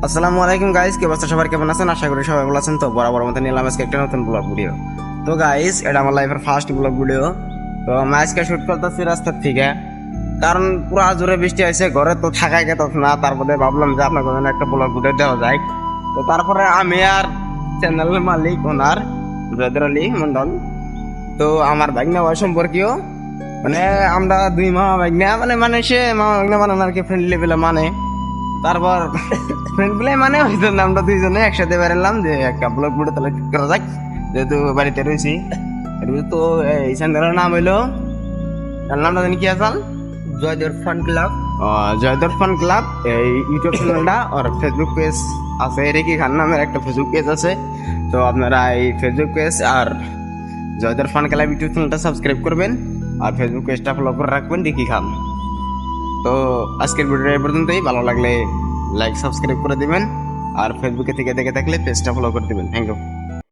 আসসালামু আলাইকুম গাইস, কি অবস্থা সবার, কেমন আছেন? আশা করি সবাই ভালো আছেন। তো বরাবর মতো নিলাম আজকে একটা নতুন ব্লগ ভিডিও। তো গাইস, এটা আমার লাইফের ফার্স্ট ব্লগ ভিডিও। তো আমি আজকে শুট করতেছি রাস্তার থেকে, কারণ পুরো জোরে বৃষ্টি হয়েছে, ঘরে তো থাকাই গেত না। তারপরে ভাবলাম যে আপনার জন্য একটা ব্লগ ভিডিও দেওয়া যায়। তো তারপরে আমি আর চ্যানেলের মালিক ওনার জয়দুর আলী মন্ডল, তো আমার ভাগ্না ভাই সম্পর্কীয়, মানে আমরা দুই মামা ভাগ্না, মানে সে মামা ভাগ্না মানে আর কি ফ্রেন্ড লেভেলে মানে। তারপর ফ্রেন্ড গুলাই মানে হয়তো আমরা দুইজনে একসাথে বেরোলাম যে একটা ব্লগ ভিডিও তাহলে ঠিক করা যাক, যেহেতু বাড়িতে রয়েছি। তো এই চ্যানেলের নাম হইলো, তার নামটা জানি কি আসাল, Joydev fun club. Joydev fun club. এই ইউটিউব চ্যানেলটা আর ফেসবুক পেজ আছে, রেকি খান নামের একটা ফেসবুক পেজ আছে। তো আপনারা এই ফেসবুক পেজ আর জয়দর ফান ক্লাব ইউটিউব চ্যানেলটা সাবস্ক্রাইব করবেন, আর ফেসবুক পেজটা ফলো করে রাখবেন, রেকি খান। তো আজকের ভিডিওটা এই পর্যন্তই। ভালো লাগলে লাইক সাবস্ক্রাইব করে দিবেন, আর ফেসবুকে থেকে দেখে থাকলে পেজটা ফলো করে দিবেন। Thank you.